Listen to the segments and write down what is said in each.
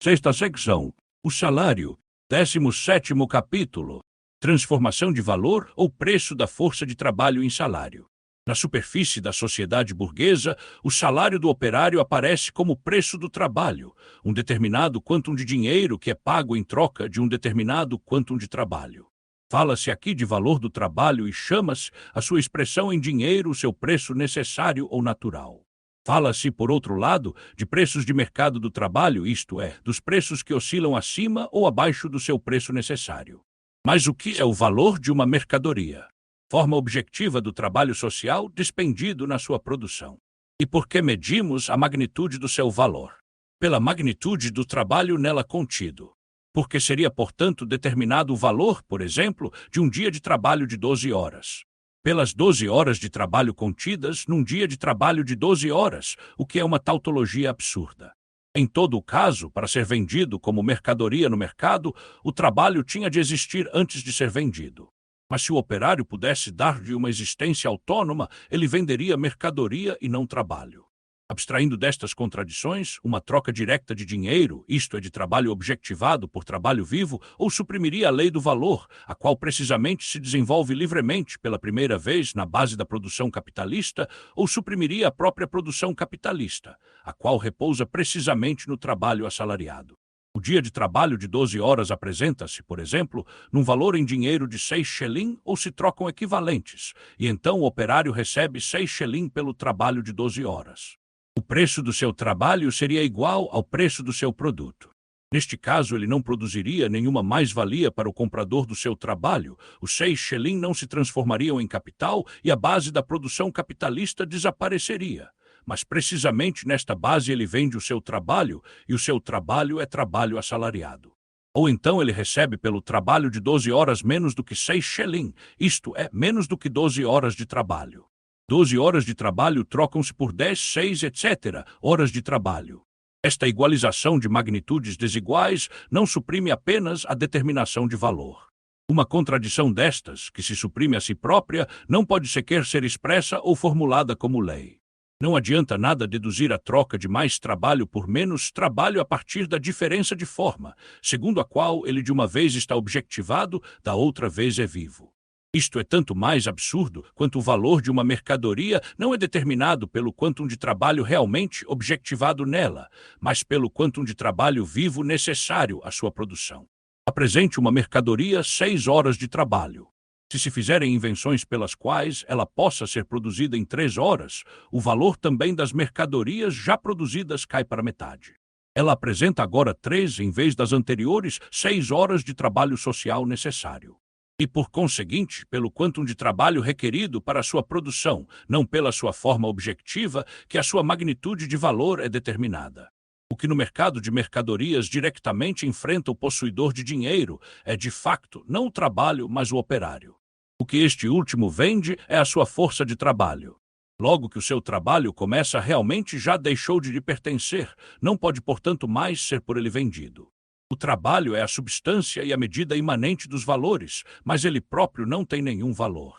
Sexta secção. O salário. 17º capítulo. Transformação de valor ou preço da força de trabalho em salário. Na superfície da sociedade burguesa, o salário do operário aparece como preço do trabalho, um determinado quantum de dinheiro que é pago em troca de um determinado quantum de trabalho. Fala-se aqui de valor do trabalho e chama-se a sua expressão em dinheiro o seu preço necessário ou natural. Fala-se, por outro lado, de preços de mercado do trabalho, isto é, dos preços que oscilam acima ou abaixo do seu preço necessário. Mas o que é o valor de uma mercadoria? Forma objetiva do trabalho social despendido na sua produção. E por que medimos a magnitude do seu valor? Pela magnitude do trabalho nela contido. Porque seria, portanto, determinado o valor, por exemplo, de um dia de trabalho de 12 horas. Pelas 12 horas de trabalho contidas num dia de trabalho de 12 horas, o que é uma tautologia absurda. Em todo o caso, para ser vendido como mercadoria no mercado, o trabalho tinha de existir antes de ser vendido. Mas se o operário pudesse dar-lhe uma existência autônoma, ele venderia mercadoria e não trabalho. Abstraindo destas contradições, uma troca direta de dinheiro, isto é, de trabalho objectivado por trabalho vivo, ou suprimiria a lei do valor, a qual precisamente se desenvolve livremente pela primeira vez na base da produção capitalista, ou suprimiria a própria produção capitalista, a qual repousa precisamente no trabalho assalariado. O dia de trabalho de 12 horas apresenta-se, por exemplo, num valor em dinheiro de 6 shilling ou se trocam equivalentes, e então o operário recebe 6 shilling pelo trabalho de 12 horas. O preço do seu trabalho seria igual ao preço do seu produto. Neste caso, ele não produziria nenhuma mais-valia para o comprador do seu trabalho, os 6 shilling não se transformariam em capital e a base da produção capitalista desapareceria. Mas precisamente nesta base ele vende o seu trabalho e o seu trabalho é trabalho assalariado. Ou então ele recebe pelo trabalho de 12 horas menos do que 6 shilling, isto é, menos do que 12 horas de trabalho. 12 horas de trabalho trocam-se por 10, 6, etc. horas de trabalho. Esta igualização de magnitudes desiguais não suprime apenas a determinação de valor. Uma contradição destas, que se suprime a si própria, não pode sequer ser expressa ou formulada como lei. Não adianta nada deduzir a troca de mais trabalho por menos trabalho a partir da diferença de forma, segundo a qual ele de uma vez está objectivado, da outra vez é vivo. Isto é tanto mais absurdo quanto o valor de uma mercadoria não é determinado pelo quantum de trabalho realmente objectivado nela, mas pelo quantum de trabalho vivo necessário à sua produção. Apresente uma mercadoria 6 horas de trabalho. Se se fizerem invenções pelas quais ela possa ser produzida em 3 horas, o valor também das mercadorias já produzidas cai para metade. Ela apresenta agora 3 em vez das anteriores 6 horas de trabalho social necessário. E, por conseguinte, pelo quantum de trabalho requerido para a sua produção, não pela sua forma objetiva, que a sua magnitude de valor é determinada. O que no mercado de mercadorias diretamente enfrenta o possuidor de dinheiro é, de facto, não o trabalho, mas o operário. O que este último vende é a sua força de trabalho. Logo que o seu trabalho começa realmente já deixou de lhe pertencer, não pode, portanto, mais ser por ele vendido. O trabalho é a substância e a medida imanente dos valores, mas ele próprio não tem nenhum valor.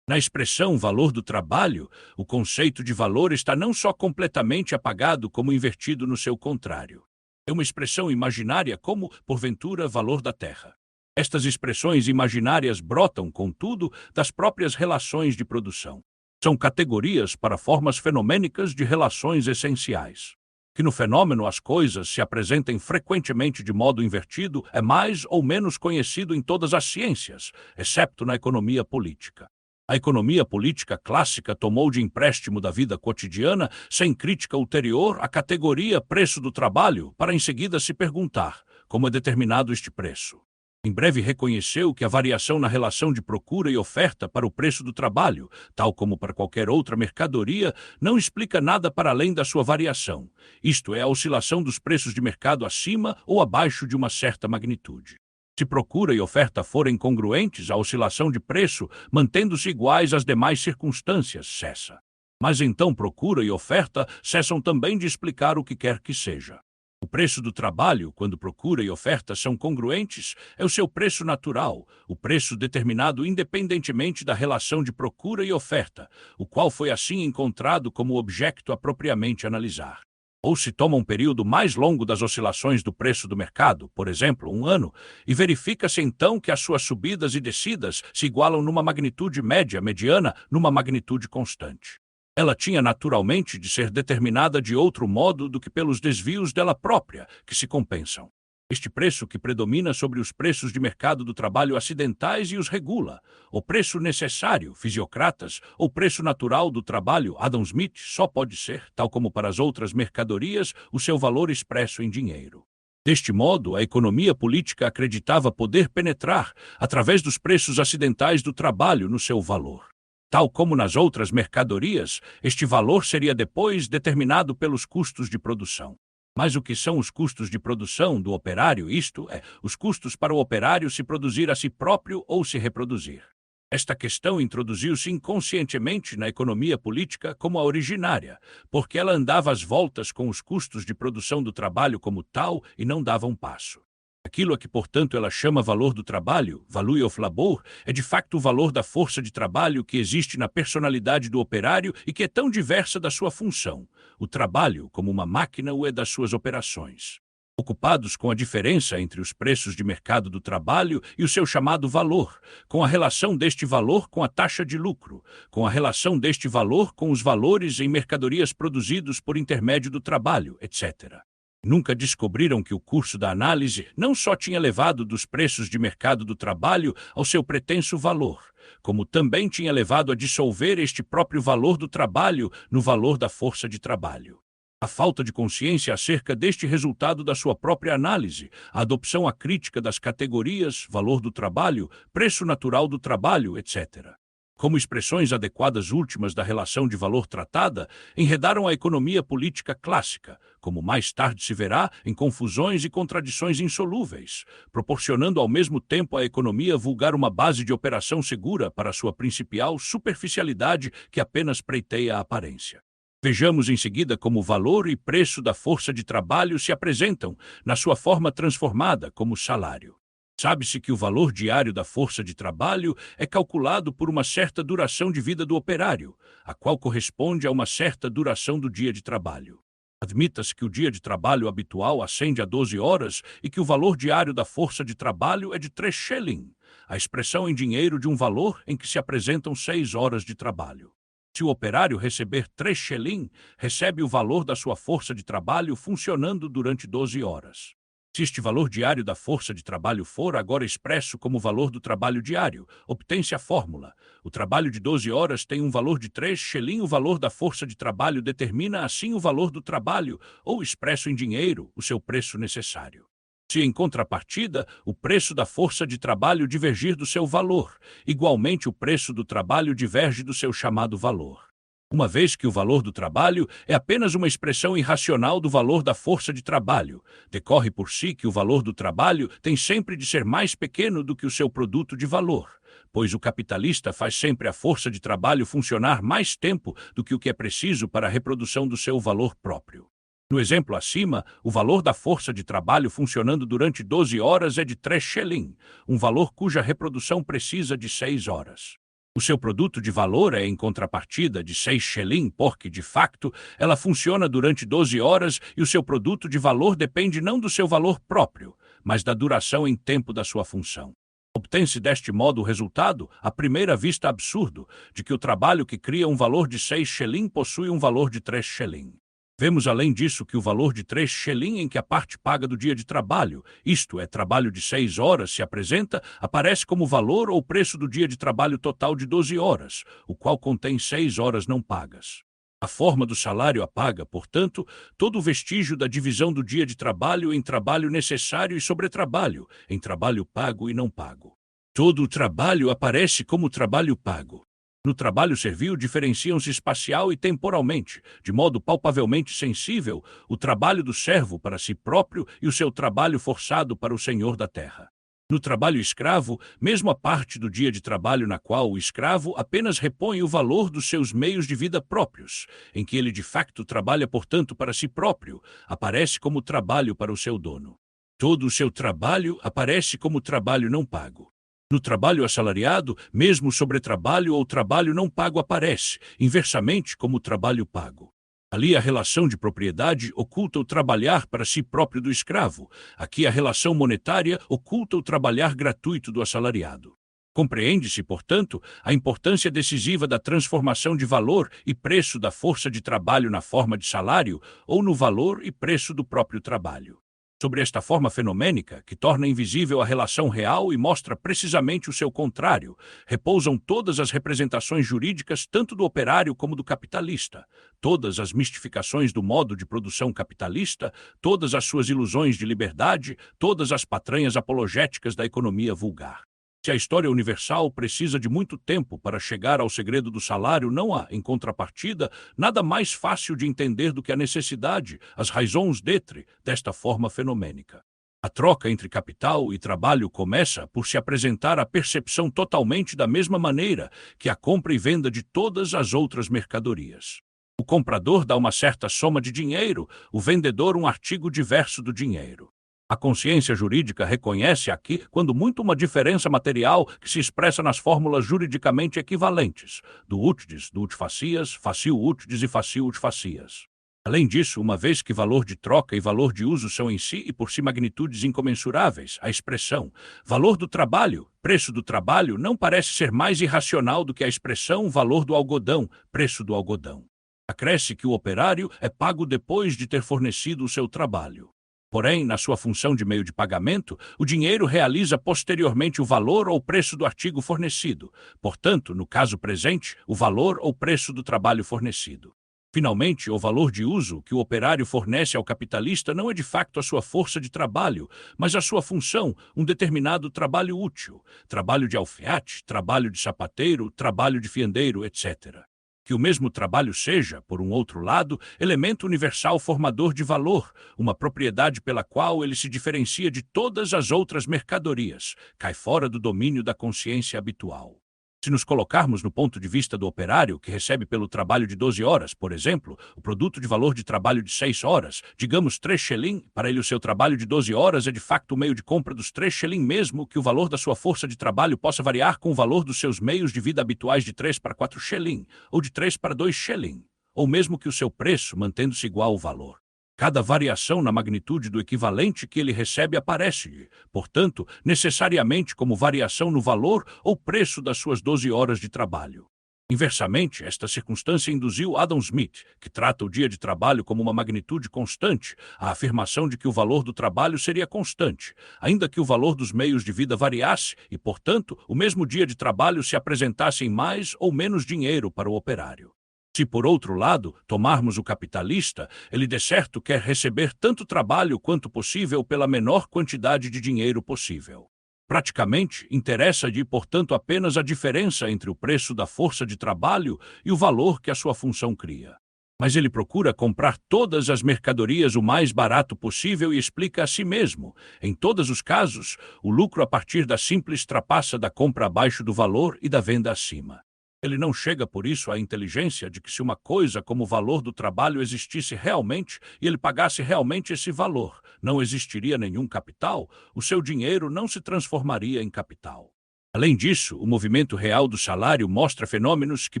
Na expressão valor do trabalho, o conceito de valor está não só completamente apagado, como invertido no seu contrário. É uma expressão imaginária como, porventura, valor da terra. Estas expressões imaginárias brotam, contudo, das próprias relações de produção. São categorias para formas fenomênicas de relações essenciais. Que no fenômeno as coisas se apresentem frequentemente de modo invertido é mais ou menos conhecido em todas as ciências, exceto na economia política. A economia política clássica tomou de empréstimo da vida cotidiana, sem crítica ulterior, a categoria preço do trabalho, para em seguida se perguntar como é determinado este preço. Em breve reconheceu que a variação na relação de procura e oferta para o preço do trabalho, tal como para qualquer outra mercadoria, não explica nada para além da sua variação, isto é, a oscilação dos preços de mercado acima ou abaixo de uma certa magnitude. Se procura e oferta forem congruentes, a oscilação de preço, mantendo-se iguais às demais circunstâncias, cessa. Mas então procura e oferta cessam também de explicar o que quer que seja. O preço do trabalho, quando procura e oferta são congruentes, é o seu preço natural, o preço determinado independentemente da relação de procura e oferta, o qual foi assim encontrado como objeto a propriamente analisar. Ou se toma um período mais longo das oscilações do preço do mercado, por exemplo, um ano, e verifica-se então que as suas subidas e descidas se igualam numa magnitude média, mediana, numa magnitude constante. Ela tinha naturalmente de ser determinada de outro modo do que pelos desvios dela própria, que se compensam. Este preço que predomina sobre os preços de mercado do trabalho acidentais e os regula. O preço necessário, fisiocratas, ou preço natural do trabalho, Adam Smith, só pode ser, tal como para as outras mercadorias, o seu valor expresso em dinheiro. Deste modo, a economia política acreditava poder penetrar, através dos preços acidentais do trabalho, no seu valor. Tal como nas outras mercadorias, este valor seria depois determinado pelos custos de produção. Mas o que são os custos de produção do operário, isto é, os custos para o operário se produzir a si próprio ou se reproduzir? Esta questão introduziu-se inconscientemente na economia política como a originária, porque ela andava às voltas com os custos de produção do trabalho como tal e não dava um passo. Aquilo a que, portanto, ela chama valor do trabalho, value of labor, é de facto o valor da força de trabalho que existe na personalidade do operário e que é tão diversa da sua função. O trabalho, como uma máquina, o é das suas operações. Ocupados com a diferença entre os preços de mercado do trabalho e o seu chamado valor, com a relação deste valor com a taxa de lucro, com a relação deste valor com os valores em mercadorias produzidos por intermédio do trabalho, etc. Nunca descobriram que o curso da análise não só tinha levado dos preços de mercado do trabalho ao seu pretenso valor, como também tinha levado a dissolver este próprio valor do trabalho no valor da força de trabalho. A falta de consciência acerca deste resultado da sua própria análise, a adopção acrítica das categorias, valor do trabalho, preço natural do trabalho, etc. Como expressões adequadas últimas da relação de valor tratada, enredaram a economia política clássica, como mais tarde se verá, em confusões e contradições insolúveis, proporcionando ao mesmo tempo à economia vulgar uma base de operação segura para sua principal superficialidade que apenas preiteia a aparência. Vejamos em seguida como o valor e preço da força de trabalho se apresentam, na sua forma transformada, como salário. Sabe-se que o valor diário da força de trabalho é calculado por uma certa duração de vida do operário, a qual corresponde a uma certa duração do dia de trabalho. Admita-se que o dia de trabalho habitual ascende a 12 horas e que o valor diário da força de trabalho é de 3 shilling, a expressão em dinheiro de um valor em que se apresentam 6 horas de trabalho. Se o operário receber 3 shilling, recebe o valor da sua força de trabalho funcionando durante 12 horas. Se este valor diário da força de trabalho for agora expresso como valor do trabalho diário, obtém-se a fórmula. O trabalho de 12 horas tem um valor de 3 shilling, o valor da força de trabalho determina assim o valor do trabalho, ou expresso em dinheiro, o seu preço necessário. Se, em contrapartida, o preço da força de trabalho divergir do seu valor, igualmente o preço do trabalho diverge do seu chamado valor. Uma vez que o valor do trabalho é apenas uma expressão irracional do valor da força de trabalho, decorre por si que o valor do trabalho tem sempre de ser mais pequeno do que o seu produto de valor, pois o capitalista faz sempre a força de trabalho funcionar mais tempo do que o que é preciso para a reprodução do seu valor próprio. No exemplo acima, o valor da força de trabalho funcionando durante 12 horas é de 3 shilling, um valor cuja reprodução precisa de 6 horas. O seu produto de valor é, em contrapartida, de 6 shilling, porque, de facto, ela funciona durante 12 horas e o seu produto de valor depende não do seu valor próprio, mas da duração em tempo da sua função. Obtém-se deste modo o resultado, à primeira vista absurdo, de que o trabalho que cria um valor de 6 shilling possui um valor de 3 shilling. Vemos, além disso, que o valor de 3 shilling em que a parte paga do dia de trabalho, isto é, trabalho de 6 horas, se apresenta, aparece como valor ou preço do dia de trabalho total de 12 horas, o qual contém 6 horas não pagas. A forma do salário apaga, portanto, todo o vestígio da divisão do dia de trabalho em trabalho necessário e sobretrabalho, em trabalho pago e não pago. Todo o trabalho aparece como trabalho pago. No trabalho servil diferenciam-se espacial e temporalmente, de modo palpavelmente sensível, o trabalho do servo para si próprio e o seu trabalho forçado para o senhor da terra. No trabalho escravo, mesmo a parte do dia de trabalho na qual o escravo apenas repõe o valor dos seus meios de vida próprios, em que ele de facto trabalha, portanto, para si próprio, aparece como trabalho para o seu dono. Todo o seu trabalho aparece como trabalho não pago. No trabalho assalariado, mesmo sobretrabalho ou trabalho não pago aparece, inversamente, como trabalho pago. Ali a relação de propriedade oculta o trabalhar para si próprio do escravo. Aqui a relação monetária oculta o trabalhar gratuito do assalariado. Compreende-se, portanto, a importância decisiva da transformação de valor e preço da força de trabalho na forma de salário ou no valor e preço do próprio trabalho. Sobre esta forma fenomênica, que torna invisível a relação real e mostra precisamente o seu contrário, repousam todas as representações jurídicas tanto do operário como do capitalista, todas as mistificações do modo de produção capitalista, todas as suas ilusões de liberdade, todas as patranhas apologéticas da economia vulgar. Se a história universal precisa de muito tempo para chegar ao segredo do salário, não há, em contrapartida, nada mais fácil de entender do que a necessidade, as raisons d'être, desta forma fenomênica. A troca entre capital e trabalho começa por se apresentar a percepção totalmente da mesma maneira que a compra e venda de todas as outras mercadorias. O comprador dá uma certa soma de dinheiro, o vendedor um artigo diverso do dinheiro. A consciência jurídica reconhece aqui, quando muito, uma diferença material que se expressa nas fórmulas juridicamente equivalentes, do utides, do ut facias, facil utides e facil ut facias. Além disso, uma vez que valor de troca e valor de uso são em si e por si magnitudes incomensuráveis, a expressão valor do trabalho, preço do trabalho, não parece ser mais irracional do que a expressão valor do algodão, preço do algodão. Acresce que o operário é pago depois de ter fornecido o seu trabalho. Porém, na sua função de meio de pagamento, o dinheiro realiza posteriormente o valor ou preço do artigo fornecido. Portanto, no caso presente, o valor ou preço do trabalho fornecido. Finalmente, o valor de uso que o operário fornece ao capitalista não é de facto a sua força de trabalho, mas a sua função, um determinado trabalho útil, trabalho de alfaiate, trabalho de sapateiro, trabalho de fiandeiro, etc. Que o mesmo trabalho seja, por um outro lado, elemento universal formador de valor, uma propriedade pela qual ele se diferencia de todas as outras mercadorias, cai fora do domínio da consciência habitual. Se nos colocarmos no ponto de vista do operário, que recebe pelo trabalho de 12 horas, por exemplo, o produto de valor de trabalho de 6 horas, digamos 3 shilling, para ele o seu trabalho de 12 horas é de facto o meio de compra dos 3 shilling, mesmo que o valor da sua força de trabalho possa variar com o valor dos seus meios de vida habituais de 3 para 4 shilling, ou de 3 para 2 shilling, ou mesmo que o seu preço mantendo-se igual ao valor. Cada variação na magnitude do equivalente que ele recebe aparece, portanto, necessariamente como variação no valor ou preço das suas 12 horas de trabalho. Inversamente, esta circunstância induziu Adam Smith, que trata o dia de trabalho como uma magnitude constante, à afirmação de que o valor do trabalho seria constante, ainda que o valor dos meios de vida variasse e, portanto, o mesmo dia de trabalho se apresentasse em mais ou menos dinheiro para o operário. Se, por outro lado, tomarmos o capitalista, ele de certo quer receber tanto trabalho quanto possível pela menor quantidade de dinheiro possível. Praticamente, interessa-lhe, portanto, apenas a diferença entre o preço da força de trabalho e o valor que a sua função cria. Mas ele procura comprar todas as mercadorias o mais barato possível e explica a si mesmo, em todos os casos, o lucro a partir da simples trapaça da compra abaixo do valor e da venda acima. Ele não chega por isso à inteligência de que se uma coisa como o valor do trabalho existisse realmente e ele pagasse realmente esse valor, não existiria nenhum capital, o seu dinheiro não se transformaria em capital. Além disso, o movimento real do salário mostra fenômenos que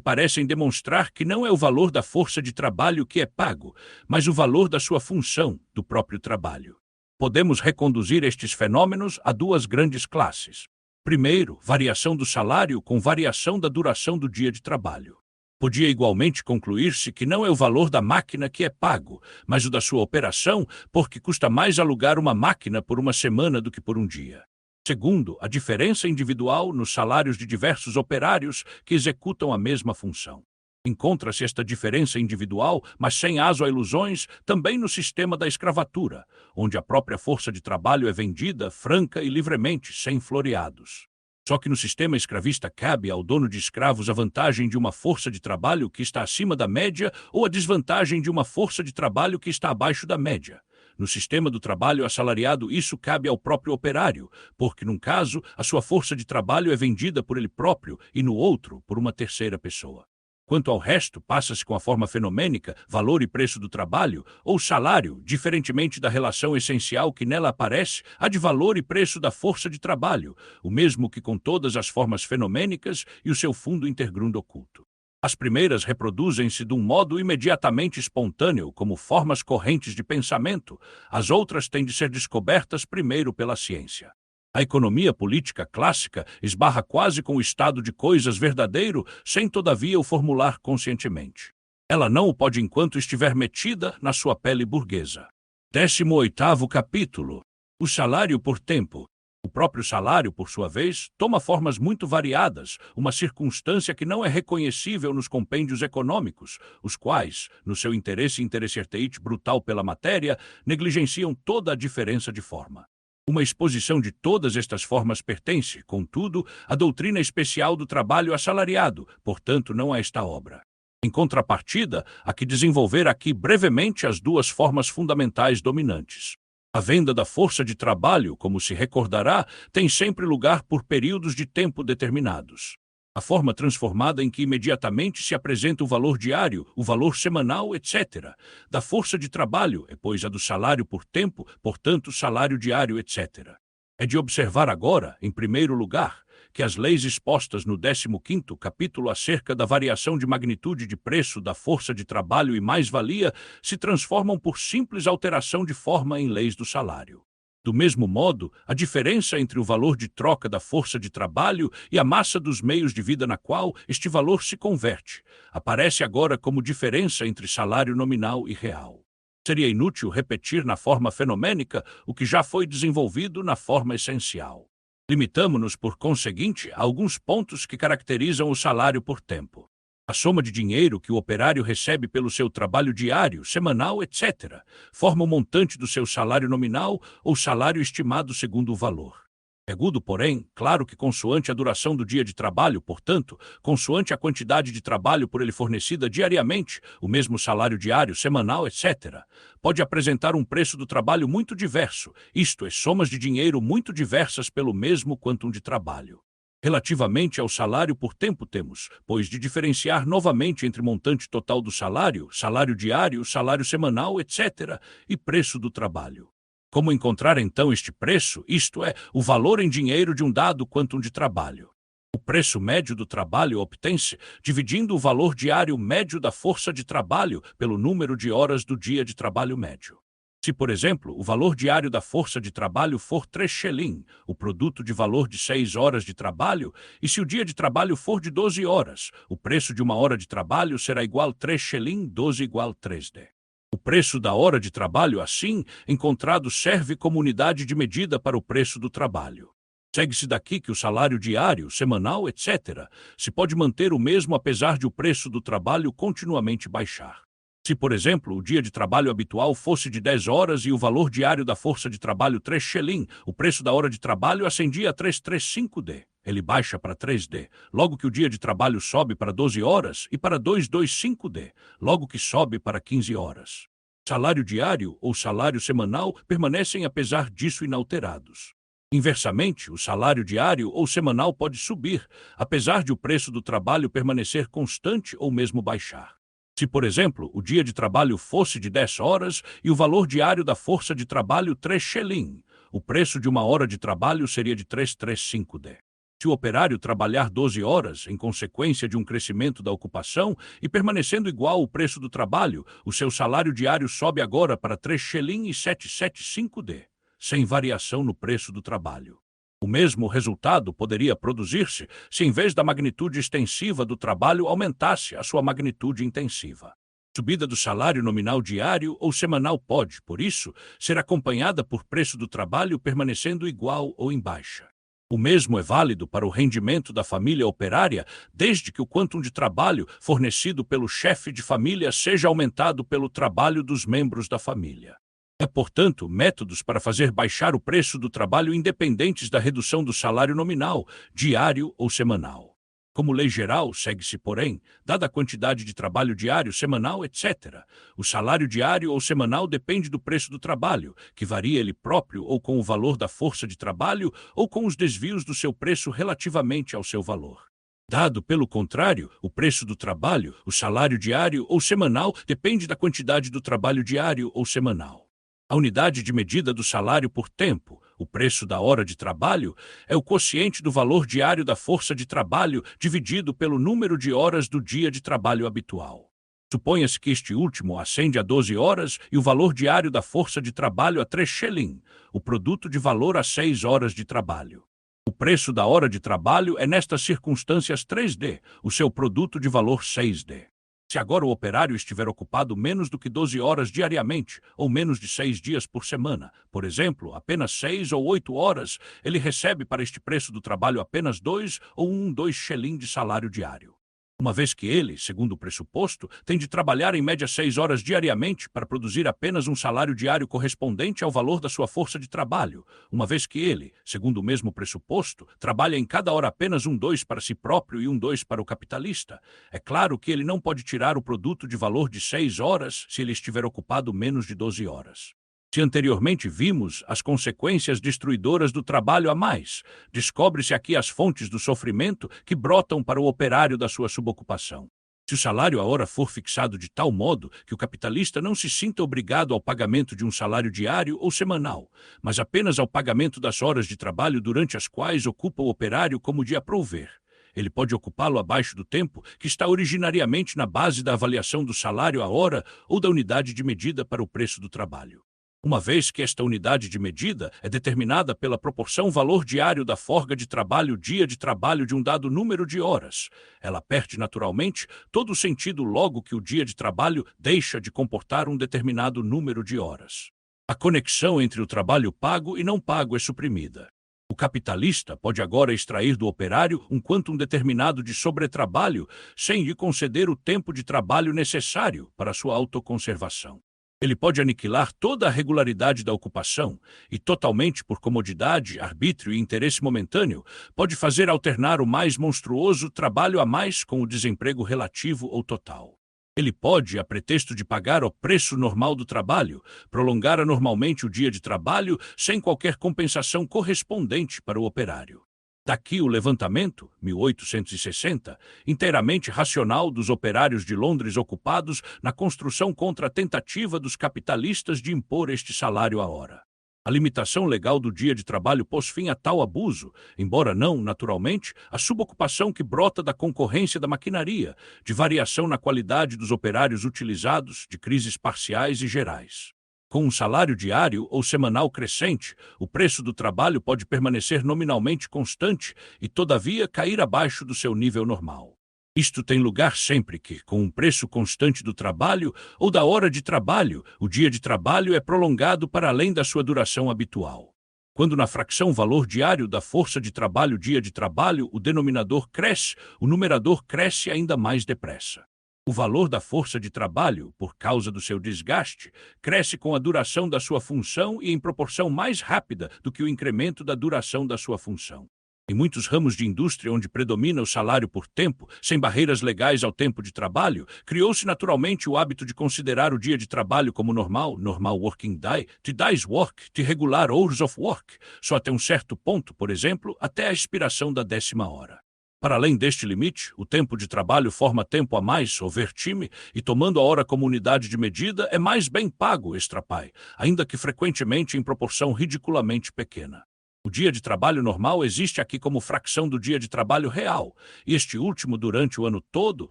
parecem demonstrar que não é o valor da força de trabalho que é pago, mas o valor da sua função, do próprio trabalho. Podemos reconduzir estes fenômenos a duas grandes classes. Primeiro, variação do salário com variação da duração do dia de trabalho. Podia igualmente concluir-se que não é o valor da máquina que é pago, mas o da sua operação, porque custa mais alugar uma máquina por uma semana do que por um dia. Segundo, a diferença individual nos salários de diversos operários que executam a mesma função. Encontra-se esta diferença individual, mas sem aso a ilusões, também no sistema da escravatura, onde a própria força de trabalho é vendida franca e livremente, sem floreados. Só que no sistema escravista cabe ao dono de escravos a vantagem de uma força de trabalho que está acima da média ou a desvantagem de uma força de trabalho que está abaixo da média. No sistema do trabalho assalariado, isso cabe ao próprio operário, porque, num caso, a sua força de trabalho é vendida por ele próprio e, no outro, por uma terceira pessoa. Quanto ao resto, passa-se com a forma fenomênica, valor e preço do trabalho, ou salário, diferentemente da relação essencial que nela aparece, a de valor e preço da força de trabalho, o mesmo que com todas as formas fenomênicas e o seu fundo intergrundo oculto. As primeiras reproduzem-se de um modo imediatamente espontâneo, como formas correntes de pensamento. As outras têm de ser descobertas primeiro pela ciência. A economia política clássica esbarra quase com o estado de coisas verdadeiro, sem todavia o formular conscientemente. Ela não o pode enquanto estiver metida na sua pele burguesa. 18º capítulo. O salário por tempo. O próprio salário, por sua vez, toma formas muito variadas, uma circunstância que não é reconhecível nos compêndios econômicos, os quais, no seu interesse interesserteite brutal pela matéria, negligenciam toda a diferença de forma. Uma exposição de todas estas formas pertence, contudo, à doutrina especial do trabalho assalariado, portanto não a esta obra. Em contrapartida, há que desenvolver aqui brevemente as duas formas fundamentais dominantes. A venda da força de trabalho, como se recordará, tem sempre lugar por períodos de tempo determinados. A forma transformada em que imediatamente se apresenta o valor diário, o valor semanal, etc., da força de trabalho, é pois a do salário por tempo, portanto salário diário, etc. É de observar agora, em primeiro lugar, que as leis expostas no 15º capítulo acerca da variação de magnitude de preço da força de trabalho e mais-valia se transformam por simples alteração de forma em leis do salário. Do mesmo modo, a diferença entre o valor de troca da força de trabalho e a massa dos meios de vida na qual este valor se converte aparece agora como diferença entre salário nominal e real. Seria inútil repetir na forma fenomênica o que já foi desenvolvido na forma essencial. Limitamo-nos, por conseguinte, a alguns pontos que caracterizam o salário por tempo. A soma de dinheiro que o operário recebe pelo seu trabalho diário, semanal, etc., forma o montante do seu salário nominal ou salário estimado segundo o valor. Segundo, porém, claro que consoante a duração do dia de trabalho, portanto, consoante a quantidade de trabalho por ele fornecida diariamente, o mesmo salário diário, semanal, etc., pode apresentar um preço do trabalho muito diverso, isto é, somas de dinheiro muito diversas pelo mesmo quantum de trabalho. Relativamente ao salário por tempo temos, pois, de diferenciar novamente entre montante total do salário, salário diário, salário semanal, etc., e preço do trabalho. Como encontrar então este preço, isto é, o valor em dinheiro de um dado quantum de trabalho? O preço médio do trabalho obtém-se dividindo o valor diário médio da força de trabalho pelo número de horas do dia de trabalho médio. Se, por exemplo, o valor diário da força de trabalho for 3 shilling, o produto de valor de 6 horas de trabalho, e se o dia de trabalho for de 12 horas, o preço de uma hora de trabalho será igual a 3 shilling, 12 igual 3D. O preço da hora de trabalho, assim, encontrado serve como unidade de medida para o preço do trabalho. Segue-se daqui que o salário diário, semanal, etc., se pode manter o mesmo apesar de o preço do trabalho continuamente baixar. Se, por exemplo, o dia de trabalho habitual fosse de 10 horas e o valor diário da força de trabalho 3 shilling, o preço da hora de trabalho ascendia a 335D. Ele baixa para 3D, logo que o dia de trabalho sobe para 12 horas e para 225D, logo que sobe para 15 horas. Salário diário ou salário semanal permanecem apesar disso inalterados. Inversamente, o salário diário ou semanal pode subir, apesar de o preço do trabalho permanecer constante ou mesmo baixar. Se, por exemplo, o dia de trabalho fosse de 10 horas e o valor diário da força de trabalho 3 shilling, o preço de uma hora de trabalho seria de 335D. Se o operário trabalhar 12 horas, em consequência de um crescimento da ocupação, e permanecendo igual o preço do trabalho, o seu salário diário sobe agora para 3 shilling e 775D, sem variação no preço do trabalho. O mesmo resultado poderia produzir-se se, em vez da magnitude extensiva do trabalho, aumentasse a sua magnitude intensiva. A subida do salário nominal diário ou semanal pode, por isso, ser acompanhada por preço do trabalho permanecendo igual ou em baixa. O mesmo é válido para o rendimento da família operária, desde que o quantum de trabalho fornecido pelo chefe de família seja aumentado pelo trabalho dos membros da família. Há, portanto, métodos para fazer baixar o preço do trabalho independentes da redução do salário nominal, diário ou semanal. Como lei geral, segue-se, porém, dada a quantidade de trabalho diário, semanal, etc., o salário diário ou semanal depende do preço do trabalho, que varia ele próprio ou com o valor da força de trabalho ou com os desvios do seu preço relativamente ao seu valor. Dado, pelo contrário, o preço do trabalho, o salário diário ou semanal depende da quantidade do trabalho diário ou semanal. A unidade de medida do salário por tempo, o preço da hora de trabalho, é o quociente do valor diário da força de trabalho dividido pelo número de horas do dia de trabalho habitual. Suponha-se que este último ascende a 12 horas e o valor diário da força de trabalho a 3 shilling, o produto de valor a 6 horas de trabalho. O preço da hora de trabalho é nestas circunstâncias 3D, o seu produto de valor 6D. Se agora o operário estiver ocupado menos do que 12 horas diariamente, ou menos de 6 dias por semana, por exemplo, apenas 6 ou 8 horas, ele recebe para este preço do trabalho apenas 2 ou 2 shilling de salário diário. Uma vez que ele, segundo o pressuposto, tem de trabalhar em média 6 horas diariamente para produzir apenas um salário diário correspondente ao valor da sua força de trabalho, uma vez que ele, segundo o mesmo pressuposto, trabalha em cada hora apenas 2 para si próprio e 2 para o capitalista, é claro que ele não pode tirar o produto de valor de 6 horas se ele estiver ocupado menos de 12 horas. Se anteriormente vimos as consequências destruidoras do trabalho a mais, descobre-se aqui as fontes do sofrimento que brotam para o operário da sua subocupação. Se o salário à hora for fixado de tal modo que o capitalista não se sinta obrigado ao pagamento de um salário diário ou semanal, mas apenas ao pagamento das horas de trabalho durante as quais ocupa o operário como de aprouver, ele pode ocupá-lo abaixo do tempo que está originariamente na base da avaliação do salário à hora ou da unidade de medida para o preço do trabalho. Uma vez que esta unidade de medida é determinada pela proporção valor diário da folga de trabalho dia de trabalho de um dado número de horas, ela perde naturalmente todo o sentido logo que o dia de trabalho deixa de comportar um determinado número de horas. A conexão entre o trabalho pago e não pago é suprimida. O capitalista pode agora extrair do operário um quantum determinado de sobretrabalho sem lhe conceder o tempo de trabalho necessário para sua autoconservação. Ele pode aniquilar toda a regularidade da ocupação e, totalmente por comodidade, arbítrio e interesse momentâneo, pode fazer alternar o mais monstruoso trabalho a mais com o desemprego relativo ou total. Ele pode, a pretexto de pagar o preço normal do trabalho, prolongar anormalmente o dia de trabalho sem qualquer compensação correspondente para o operário. Daqui o levantamento, 1860, inteiramente racional dos operários de Londres ocupados na construção contra a tentativa dos capitalistas de impor este salário à hora. A limitação legal do dia de trabalho pôs fim a tal abuso, embora não, naturalmente, a subocupação que brota da concorrência da maquinaria, de variação na qualidade dos operários utilizados, de crises parciais e gerais. Com um salário diário ou semanal crescente, o preço do trabalho pode permanecer nominalmente constante e, todavia, cair abaixo do seu nível normal. Isto tem lugar sempre que, com um preço constante do trabalho ou da hora de trabalho, o dia de trabalho é prolongado para além da sua duração habitual. Quando na fração valor diário da força de trabalho dia de trabalho o denominador cresce, o numerador cresce ainda mais depressa. O valor da força de trabalho, por causa do seu desgaste, cresce com a duração da sua função e em proporção mais rápida do que o incremento da duração da sua função. Em muitos ramos de indústria onde predomina o salário por tempo, sem barreiras legais ao tempo de trabalho, criou-se naturalmente o hábito de considerar o dia de trabalho como normal working day, to day's work, de regular hours of work, só até um certo ponto, por exemplo, até a expiração da 10ª hora. Para além deste limite, o tempo de trabalho forma tempo a mais, overtime, e tomando a hora como unidade de medida, é mais bem pago extrapai, ainda que frequentemente em proporção ridiculamente pequena. O dia de trabalho normal existe aqui como fração do dia de trabalho real, e este último, durante o ano todo,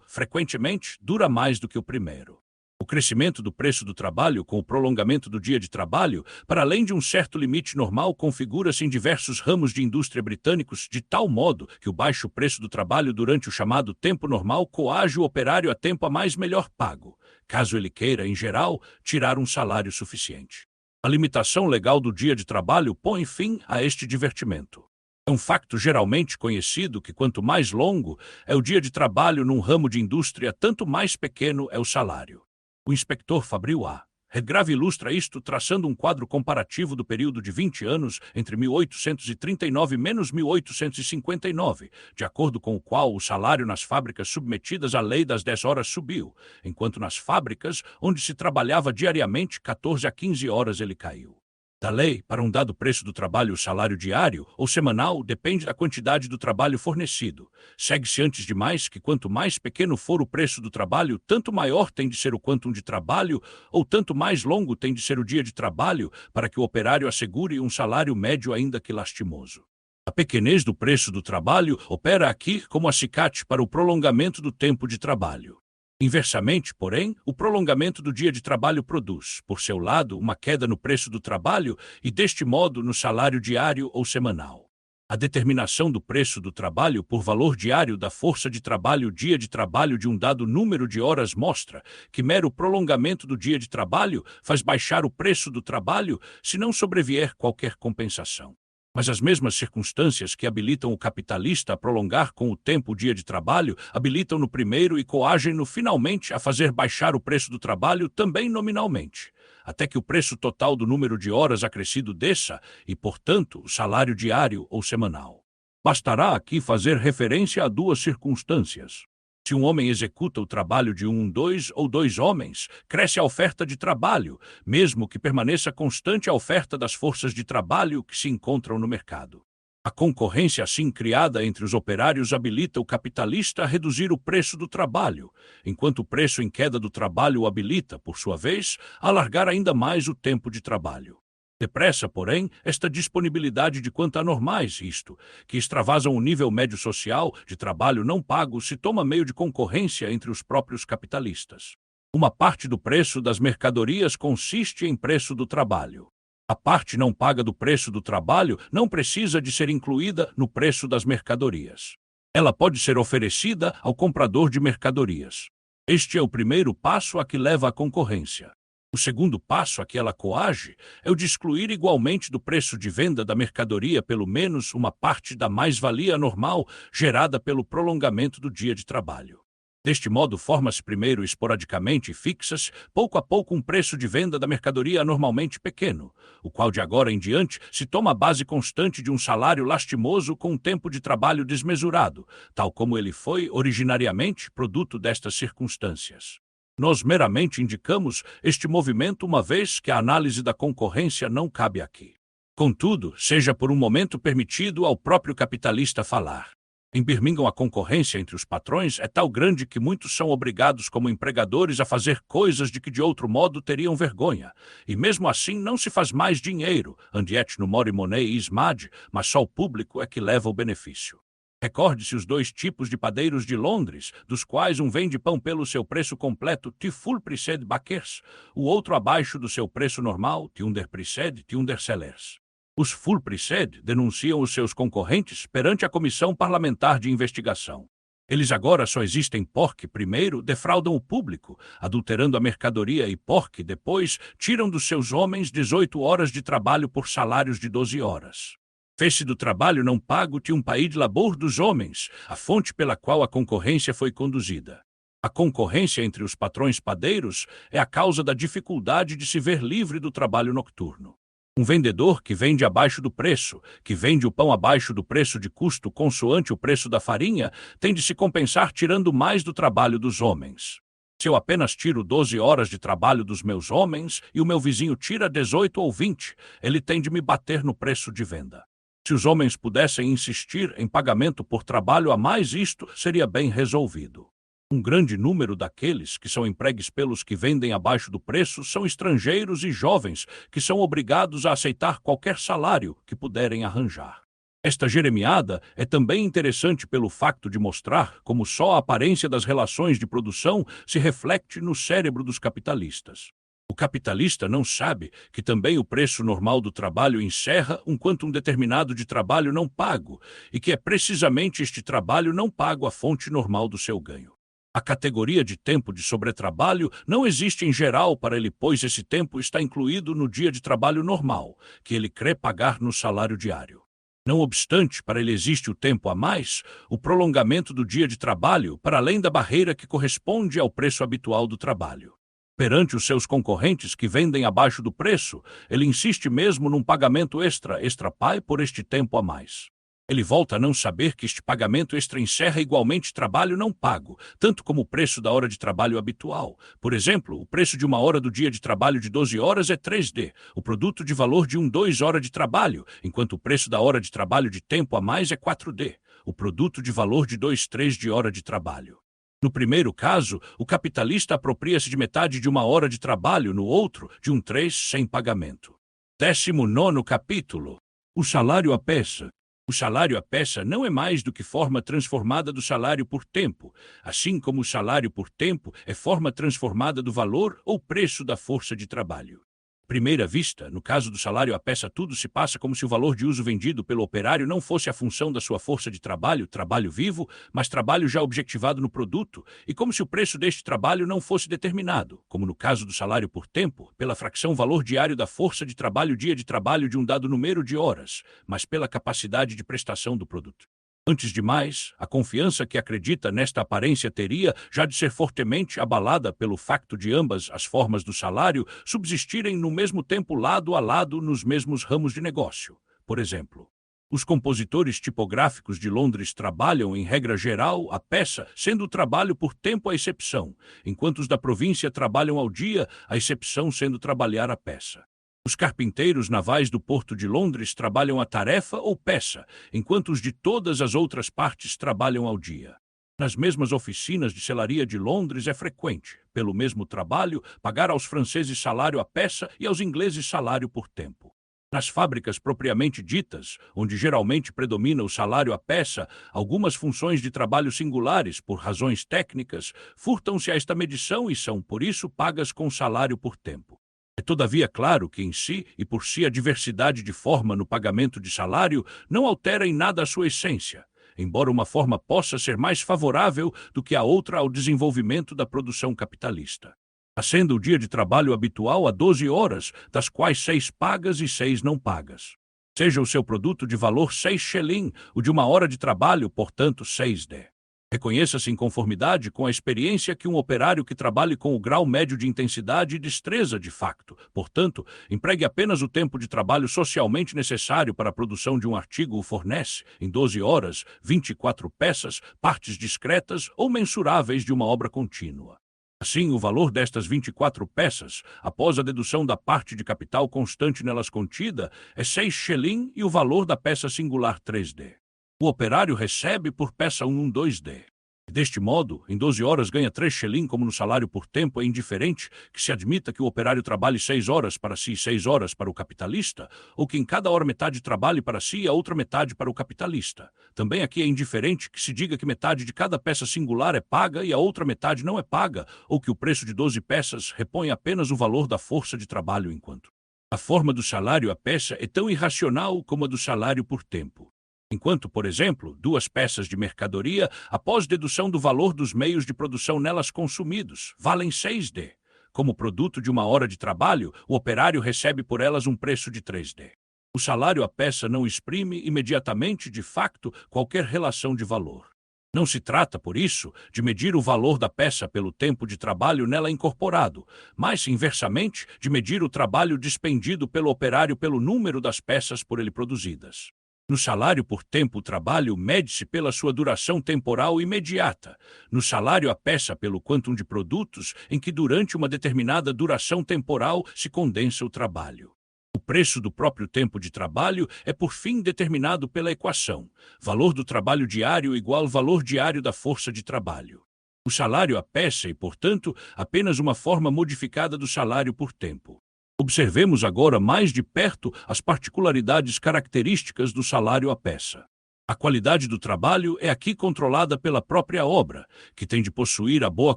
frequentemente, dura mais do que o primeiro. O crescimento do preço do trabalho com o prolongamento do dia de trabalho, para além de um certo limite normal, configura-se em diversos ramos de indústria britânicos de tal modo que o baixo preço do trabalho durante o chamado tempo normal coage o operário a tempo a mais melhor pago, caso ele queira, em geral, tirar um salário suficiente. A limitação legal do dia de trabalho põe fim a este divertimento. É um facto geralmente conhecido que quanto mais longo é o dia de trabalho num ramo de indústria, tanto mais pequeno é o salário. O inspetor Fabril A. Redgrave ilustra isto traçando um quadro comparativo do período de 20 anos entre 1839 menos 1859, de acordo com o qual o salário nas fábricas submetidas à lei das 10 horas subiu, enquanto nas fábricas onde se trabalhava diariamente 14 a 15 horas ele caiu. Da lei, para um dado preço do trabalho, o salário diário ou semanal depende da quantidade do trabalho fornecido. Segue-se antes de mais que quanto mais pequeno for o preço do trabalho, tanto maior tem de ser o quantum de trabalho, ou tanto mais longo tem de ser o dia de trabalho, para que o operário assegure um salário médio ainda que lastimoso. A pequenez do preço do trabalho opera aqui como acicate para o prolongamento do tempo de trabalho. Inversamente, porém, o prolongamento do dia de trabalho produz, por seu lado, uma queda no preço do trabalho e, deste modo, no salário diário ou semanal. A determinação do preço do trabalho por valor diário da força de trabalho dia de trabalho de um dado número de horas mostra que mero prolongamento do dia de trabalho faz baixar o preço do trabalho se não sobrevier qualquer compensação. Mas as mesmas circunstâncias que habilitam o capitalista a prolongar com o tempo o dia de trabalho, habilitam no primeiro e coagem-no finalmente a fazer baixar o preço do trabalho também nominalmente, até que o preço total do número de horas acrescido desça e, portanto, o salário diário ou semanal. Bastará aqui fazer referência a duas circunstâncias. Se um homem executa o trabalho de dois ou dois homens, cresce a oferta de trabalho, mesmo que permaneça constante a oferta das forças de trabalho que se encontram no mercado. A concorrência assim criada entre os operários habilita o capitalista a reduzir o preço do trabalho, enquanto o preço em queda do trabalho o habilita, por sua vez, a alargar ainda mais o tempo de trabalho. Depressa, porém, esta disponibilidade de quanto anormais, isto, que extravasam o nível médio social de trabalho não pago, se toma meio de concorrência entre os próprios capitalistas. Uma parte do preço das mercadorias consiste em preço do trabalho. A parte não paga do preço do trabalho não precisa de ser incluída no preço das mercadorias. Ela pode ser oferecida ao comprador de mercadorias. Este é o primeiro passo a que leva a concorrência. O segundo passo a que ela coage é o de excluir igualmente do preço de venda da mercadoria pelo menos uma parte da mais-valia normal gerada pelo prolongamento do dia de trabalho. Deste modo, forma-se primeiro esporadicamente e fixas, pouco a pouco, um preço de venda da mercadoria anormalmente pequeno, o qual de agora em diante se toma a base constante de um salário lastimoso com um tempo de trabalho desmesurado, tal como ele foi originariamente produto destas circunstâncias. Nós meramente indicamos este movimento uma vez que a análise da concorrência não cabe aqui. Contudo, seja por um momento permitido ao próprio capitalista falar. Em Birmingham, a concorrência entre os patrões é tal grande que muitos são obrigados como empregadores a fazer coisas de que de outro modo teriam vergonha, e mesmo assim não se faz mais dinheiro, and yet no more money is made, mas só o público é que leva o benefício. Recorde-se os dois tipos de padeiros de Londres, dos quais um vende pão pelo seu preço completo, ti full priced bakers, o outro abaixo do seu preço normal, ti under priced, ti under sellers. Os full priced denunciam os seus concorrentes perante a Comissão Parlamentar de Investigação. Eles agora só existem porque, primeiro, defraudam o público, adulterando a mercadoria, e porque, depois, tiram dos seus homens 18 horas de trabalho por salários de 12 horas. Fez-se do trabalho não pago de um país de labor dos homens, a fonte pela qual a concorrência foi conduzida. A concorrência entre os patrões padeiros é a causa da dificuldade de se ver livre do trabalho nocturno. Um vendedor que vende abaixo do preço, que vende o pão abaixo do preço de custo consoante o preço da farinha, tem de se compensar tirando mais do trabalho dos homens. Se eu apenas tiro 12 horas de trabalho dos meus homens e o meu vizinho tira 18 ou 20, ele tem de me bater no preço de venda. Se os homens pudessem insistir em pagamento por trabalho a mais, isto seria bem resolvido. Um grande número daqueles que são empregues pelos que vendem abaixo do preço são estrangeiros e jovens que são obrigados a aceitar qualquer salário que puderem arranjar. Esta jeremiada é também interessante pelo facto de mostrar como só a aparência das relações de produção se reflete no cérebro dos capitalistas. O capitalista não sabe que também o preço normal do trabalho encerra um quantum determinado de trabalho não pago, e que é precisamente este trabalho não pago a fonte normal do seu ganho. A categoria de tempo de sobretrabalho não existe em geral para ele, pois esse tempo está incluído no dia de trabalho normal, que ele crê pagar no salário diário. Não obstante, para ele existe o tempo a mais, o prolongamento do dia de trabalho, para além da barreira que corresponde ao preço habitual do trabalho. Perante os seus concorrentes que vendem abaixo do preço, ele insiste mesmo num pagamento extra pai por este tempo a mais. Ele volta a não saber que este pagamento extra encerra igualmente trabalho não pago, tanto como o preço da hora de trabalho habitual. Por exemplo, o preço de uma hora do dia de trabalho de 12 horas é 3D, o produto de valor de 2 horas de trabalho, enquanto o preço da hora de trabalho de tempo a mais é 4D, o produto de valor de 2/3 de hora de trabalho. No primeiro caso, o capitalista apropria-se de metade de uma hora de trabalho, no outro, de 1/3 sem pagamento. 19º capítulo. O salário à peça. O salário à peça não é mais do que forma transformada do salário por tempo, assim como o salário por tempo é forma transformada do valor ou preço da força de trabalho. Primeira vista, no caso do salário à peça, tudo se passa como se o valor de uso vendido pelo operário não fosse a função da sua força de trabalho, trabalho vivo, mas trabalho já objetivado no produto, e como se o preço deste trabalho não fosse determinado, como no caso do salário por tempo, pela fração valor diário da força de trabalho dia de trabalho de um dado número de horas, mas pela capacidade de prestação do produto. Antes de mais, a confiança que acredita nesta aparência teria já de ser fortemente abalada pelo facto de ambas as formas do salário subsistirem no mesmo tempo lado a lado nos mesmos ramos de negócio. Por exemplo, os compositores tipográficos de Londres trabalham, em regra geral, à peça, sendo o trabalho por tempo a exceção, enquanto os da província trabalham ao dia, a exceção sendo trabalhar à peça. Os carpinteiros navais do Porto de Londres trabalham a tarefa ou peça, enquanto os de todas as outras partes trabalham ao dia. Nas mesmas oficinas de selaria de Londres é frequente, pelo mesmo trabalho, pagar aos franceses salário à peça e aos ingleses salário por tempo. Nas fábricas propriamente ditas, onde geralmente predomina o salário à peça, algumas funções de trabalho singulares, por razões técnicas, furtam-se a esta medição e são, por isso, pagas com salário por tempo. É todavia claro que em si e por si a diversidade de forma no pagamento de salário não altera em nada a sua essência, embora uma forma possa ser mais favorável do que a outra ao desenvolvimento da produção capitalista. Sendo o dia de trabalho habitual a 12 horas, das quais 6 pagas e 6 não pagas. Seja o seu produto de valor 6 shilling, o de uma hora de trabalho, portanto 6D. Reconheça-se em conformidade com a experiência que um operário que trabalhe com o grau médio de intensidade e destreza de facto, portanto, empregue apenas o tempo de trabalho socialmente necessário para a produção de um artigo o fornece, em 12 horas, 24 peças, partes discretas ou mensuráveis de uma obra contínua. Assim, o valor destas 24 peças, após a dedução da parte de capital constante nelas contida, é 6 shilling e o valor da peça singular 3D. O operário recebe por peça 2D. Deste modo, em 12 horas ganha 3 shilling, como no salário por tempo é indiferente que se admita que o operário trabalhe 6 horas para si e 6 horas para o capitalista, ou que em cada hora metade trabalhe para si e a outra metade para o capitalista. Também aqui é indiferente que se diga que metade de cada peça singular é paga e a outra metade não é paga, ou que o preço de 12 peças repõe apenas o valor da força de trabalho enquanto. A forma do salário à peça é tão irracional como a do salário por tempo. Enquanto, por exemplo, 2 peças de mercadoria, após dedução do valor dos meios de produção nelas consumidos, valem 6D. Como produto de uma hora de trabalho, o operário recebe por elas um preço de 3D. O salário à peça não exprime imediatamente, de facto, qualquer relação de valor. Não se trata, por isso, de medir o valor da peça pelo tempo de trabalho nela incorporado, mas, inversamente, de medir o trabalho dispendido pelo operário pelo número das peças por ele produzidas. No salário por tempo, o trabalho mede-se pela sua duração temporal imediata. No salário à peça, pelo quantum de produtos em que durante uma determinada duração temporal se condensa o trabalho. O preço do próprio tempo de trabalho é, por fim, determinado pela equação: valor do trabalho diário igual valor diário da força de trabalho. O salário à peça é, portanto, apenas uma forma modificada do salário por tempo. Observemos agora mais de perto as particularidades características do salário à peça. A qualidade do trabalho é aqui controlada pela própria obra, que tem de possuir a boa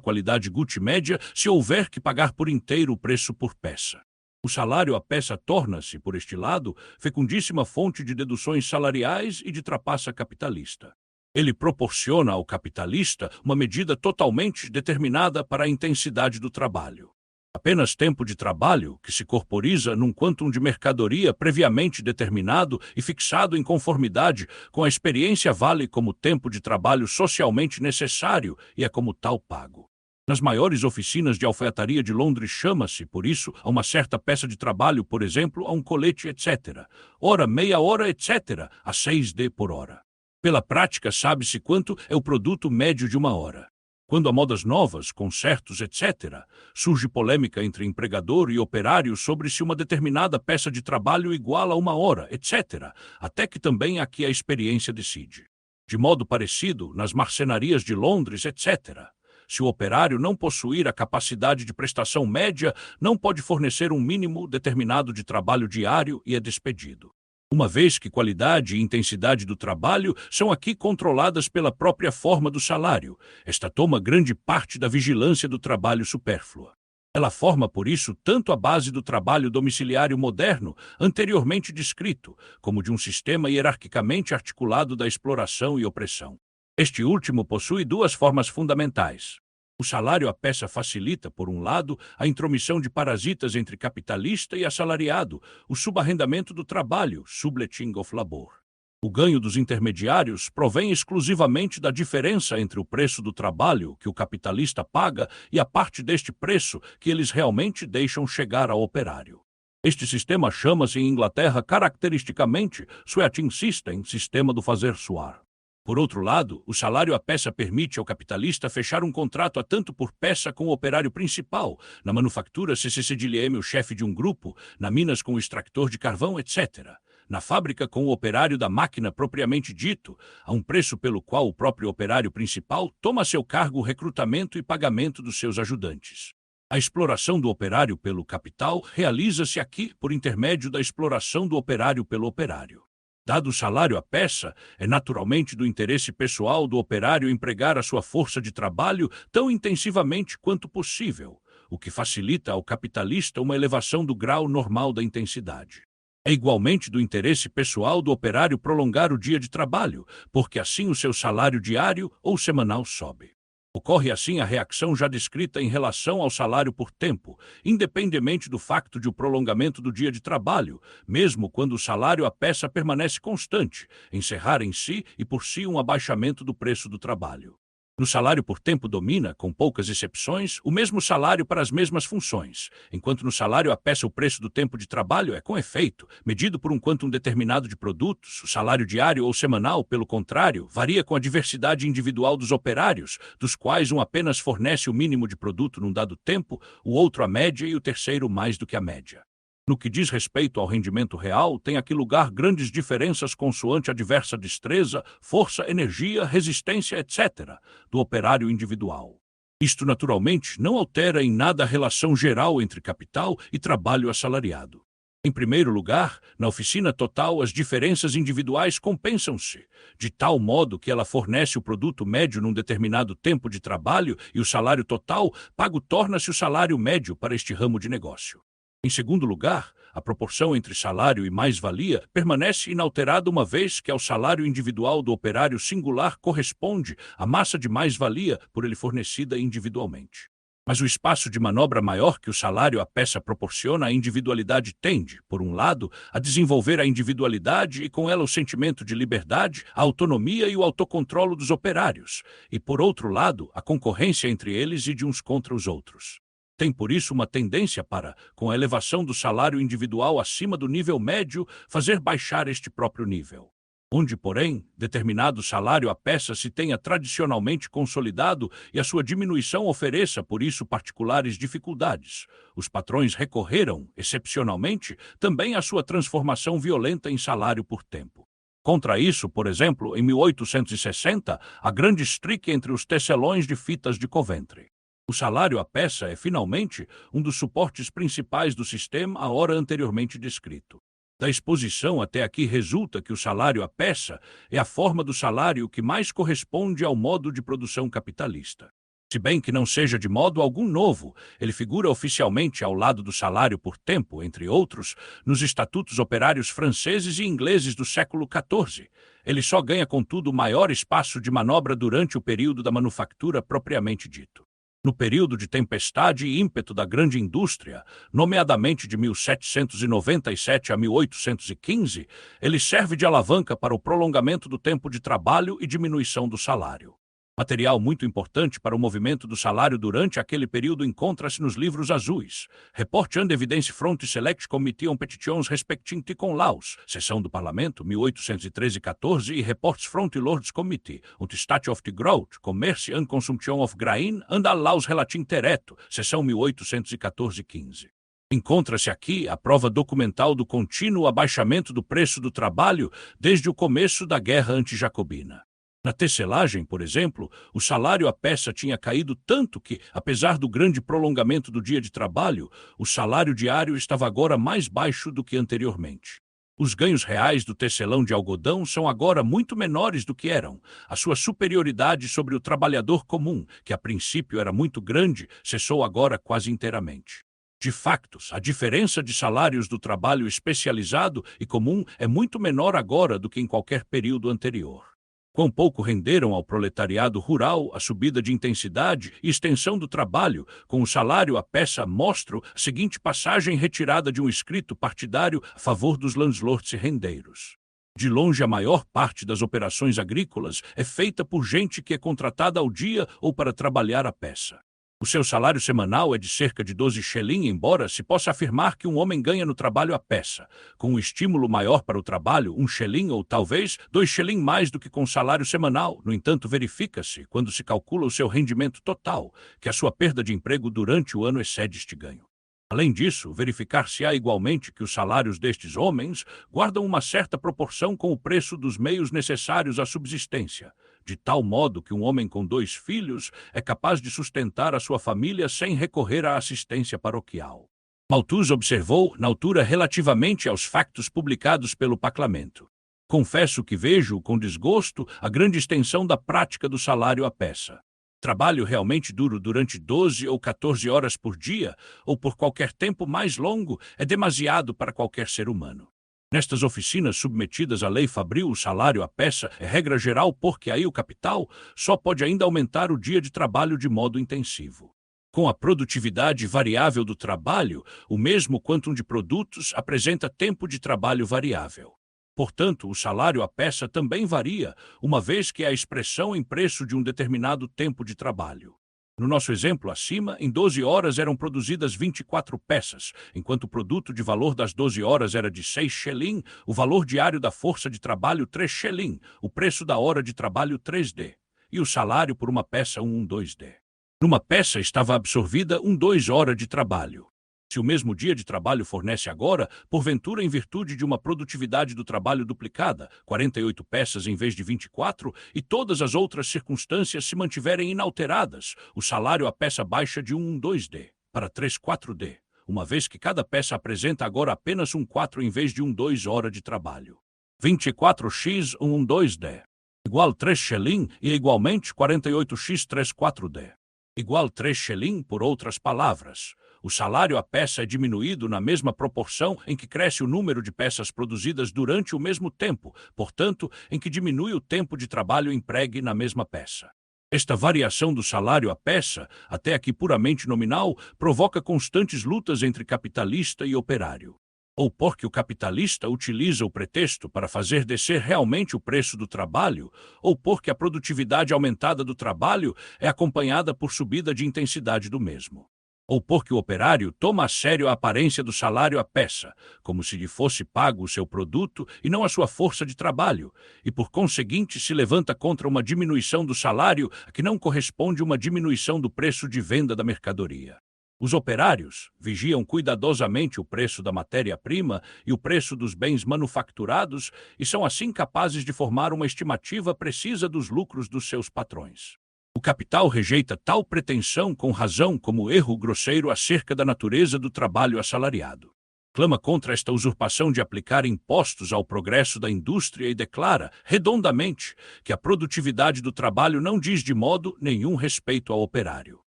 qualidade GUT média se houver que pagar por inteiro o preço por peça. O salário à peça torna-se, por este lado, fecundíssima fonte de deduções salariais e de trapaça capitalista. Ele proporciona ao capitalista uma medida totalmente determinada para a intensidade do trabalho. Apenas tempo de trabalho, que se corporiza num quantum de mercadoria previamente determinado e fixado em conformidade com a experiência, vale como tempo de trabalho socialmente necessário e é como tal pago. Nas maiores oficinas de alfaiataria de Londres chama-se, por isso, a uma certa peça de trabalho, por exemplo, a um colete, etc. Hora, meia hora, etc., a 6D por hora. Pela prática, sabe-se quanto é o produto médio de uma hora. Quando há modas novas, concertos, etc., surge polêmica entre empregador e operário sobre se uma determinada peça de trabalho iguala a uma hora, etc., até que também aqui a experiência decide. De modo parecido, nas marcenarias de Londres, etc., se o operário não possuir a capacidade de prestação média, não pode fornecer um mínimo determinado de trabalho diário e é despedido. Uma vez que qualidade e intensidade do trabalho são aqui controladas pela própria forma do salário, esta toma grande parte da vigilância do trabalho supérfluo. Ela forma, por isso, tanto a base do trabalho domiciliário moderno, anteriormente descrito, como de um sistema hierarquicamente articulado da exploração e opressão. Este último possui duas formas fundamentais. O salário à peça facilita, por um lado, a intromissão de parasitas entre capitalista e assalariado, o subarrendamento do trabalho, subletting of labor. O ganho dos intermediários provém exclusivamente da diferença entre o preço do trabalho que o capitalista paga e a parte deste preço que eles realmente deixam chegar ao operário. Este sistema chama-se em Inglaterra caracteristicamente Sweating System, sistema do fazer suar. Por outro lado, o salário à peça permite ao capitalista fechar um contrato a tanto por peça com o operário principal, na manufatura CCCDLM o chefe de um grupo, na minas com o extractor de carvão, etc. Na fábrica com o operário da máquina propriamente dito, a um preço pelo qual o próprio operário principal toma a seu cargo o recrutamento e pagamento dos seus ajudantes. A exploração do operário pelo capital realiza-se aqui por intermédio da exploração do operário pelo operário. Dado o salário à peça, é naturalmente do interesse pessoal do operário empregar a sua força de trabalho tão intensivamente quanto possível, o que facilita ao capitalista uma elevação do grau normal da intensidade. É igualmente do interesse pessoal do operário prolongar o dia de trabalho, porque assim o seu salário diário ou semanal sobe. Ocorre assim a reação já descrita em relação ao salário por tempo, independentemente do facto de o prolongamento do dia de trabalho, mesmo quando o salário à peça permanece constante, encerrar em si e por si um abaixamento do preço do trabalho. No salário por tempo domina, com poucas exceções, o mesmo salário para as mesmas funções, enquanto no salário à peça o preço do tempo de trabalho é, com efeito, medido por um quantum determinado de produtos. O salário diário ou semanal, pelo contrário, varia com a diversidade individual dos operários, dos quais um apenas fornece o mínimo de produto num dado tempo, o outro a média e o terceiro mais do que a média. No que diz respeito ao rendimento real, tem aqui lugar grandes diferenças consoante a diversa destreza, força, energia, resistência, etc., do operário individual. Isto, naturalmente, não altera em nada a relação geral entre capital e trabalho assalariado. Em primeiro lugar, na oficina total, as diferenças individuais compensam-se, de tal modo que ela fornece o produto médio num determinado tempo de trabalho e o salário total pago torna-se o salário médio para este ramo de negócio. Em segundo lugar, a proporção entre salário e mais-valia permanece inalterada uma vez que ao salário individual do operário singular corresponde a massa de mais-valia por ele fornecida individualmente. Mas o espaço de manobra maior que o salário à peça proporciona à individualidade tende, por um lado, a desenvolver a individualidade e com ela o sentimento de liberdade, a autonomia e o autocontrolo dos operários, e por outro lado, a concorrência entre eles e de uns contra os outros. Tem, por isso, uma tendência para, com a elevação do salário individual acima do nível médio, fazer baixar este próprio nível. Onde, porém, determinado salário à peça se tenha tradicionalmente consolidado e a sua diminuição ofereça, por isso, particulares dificuldades, os patrões recorreram, excepcionalmente, também à sua transformação violenta em salário por tempo. Contra isso, por exemplo, em 1860, a grande estrique entre os tecelões de fitas de Coventry. O salário à peça é, finalmente, um dos suportes principais do sistema a ora anteriormente descrito. Da exposição até aqui resulta que o salário à peça é a forma do salário que mais corresponde ao modo de produção capitalista. Se bem que não seja de modo algum novo, ele figura oficialmente ao lado do salário por tempo, entre outros, nos estatutos operários franceses e ingleses do século XIV. Ele só ganha, contudo, maior espaço de manobra durante o período da manufatura propriamente dito. No período de tempestade e ímpeto da grande indústria, nomeadamente de 1797 a 1815, ele serve de alavanca para o prolongamento do tempo de trabalho e diminuição do salário. Material muito importante para o movimento do salário durante aquele período encontra-se nos livros azuis. Report and Evidence Front Select Committee on Petitions Respecting Ticon Laws, Sessão do Parlamento, 1813-14, e Reports Front Lords Committee on the State of the Growth, Commerce and Consumption of Grain and all Laws Relating Thereto, Sessão 1814-15. Encontra-se aqui a prova documental do contínuo abaixamento do preço do trabalho desde o começo da Guerra Anti-Jacobina. Na tecelagem, por exemplo, o salário à peça tinha caído tanto que, apesar do grande prolongamento do dia de trabalho, o salário diário estava agora mais baixo do que anteriormente. Os ganhos reais do tecelão de algodão são agora muito menores do que eram. A sua superioridade sobre o trabalhador comum, que a princípio era muito grande, cessou agora quase inteiramente. De facto, a diferença de salários do trabalho especializado e comum é muito menor agora do que em qualquer período anterior. Quão pouco renderam ao proletariado rural a subida de intensidade e extensão do trabalho, com o salário à peça mostra a seguinte passagem retirada de um escrito partidário a favor dos landlords e rendeiros. De longe a maior parte das operações agrícolas é feita por gente que é contratada ao dia ou para trabalhar à peça. O seu salário semanal é de cerca de 12 shilling, embora se possa afirmar que um homem ganha no trabalho à peça. Com um estímulo maior para o trabalho, 1 shilling ou talvez 2 shilling mais do que com o salário semanal. No entanto, verifica-se, quando se calcula o seu rendimento total, que a sua perda de emprego durante o ano excede este ganho. Além disso, verificar-se-á igualmente que os salários destes homens guardam uma certa proporção com o preço dos meios necessários à subsistência, de tal modo que um homem com 2 filhos é capaz de sustentar a sua família sem recorrer à assistência paroquial. Malthus observou, na altura relativamente aos factos publicados pelo Parlamento: confesso que vejo com desgosto a grande extensão da prática do salário à peça. Trabalho realmente duro durante 12 ou 14 horas por dia, ou por qualquer tempo mais longo, é demasiado para qualquer ser humano. Nestas oficinas submetidas à lei fabril, o salário à peça é regra geral porque aí o capital só pode ainda aumentar o dia de trabalho de modo intensivo. Com a produtividade variável do trabalho, o mesmo quantum de produtos apresenta tempo de trabalho variável. Portanto, o salário à peça também varia, uma vez que é a expressão em preço de um determinado tempo de trabalho. No nosso exemplo acima, em 12 horas eram produzidas 24 peças, enquanto o produto de valor das 12 horas era de 6 shilling, o valor diário da força de trabalho 3 shilling, o preço da hora de trabalho 3D, e o salário por uma peça 2D. Numa peça estava absorvida 2 horas de trabalho. Se o mesmo dia de trabalho fornece agora, porventura em virtude de uma produtividade do trabalho duplicada, 48 peças em vez de 24, e todas as outras circunstâncias se mantiverem inalteradas, o salário à peça baixa de 2D para 3/4D, uma vez que cada peça apresenta agora apenas 1/4 em vez de 2 horas de trabalho. 24x 2D igual 3 shilling e igualmente 48x 3/4D igual 3 shilling, por outras palavras. O salário à peça é diminuído na mesma proporção em que cresce o número de peças produzidas durante o mesmo tempo, portanto, em que diminui o tempo de trabalho empregue na mesma peça. Esta variação do salário à peça, até aqui puramente nominal, provoca constantes lutas entre capitalista e operário. Ou porque o capitalista utiliza o pretexto para fazer descer realmente o preço do trabalho, ou porque a produtividade aumentada do trabalho é acompanhada por subida de intensidade do mesmo. Ou porque o operário toma a sério a aparência do salário à peça, como se lhe fosse pago o seu produto e não a sua força de trabalho, e por conseguinte se levanta contra uma diminuição do salário a que não corresponde uma diminuição do preço de venda da mercadoria. Os operários vigiam cuidadosamente o preço da matéria-prima e o preço dos bens manufaturados e são assim capazes de formar uma estimativa precisa dos lucros dos seus patrões. O capital rejeita tal pretensão com razão como erro grosseiro acerca da natureza do trabalho assalariado. Clama contra esta usurpação de aplicar impostos ao progresso da indústria e declara, redondamente, que a produtividade do trabalho não diz de modo nenhum respeito ao operário.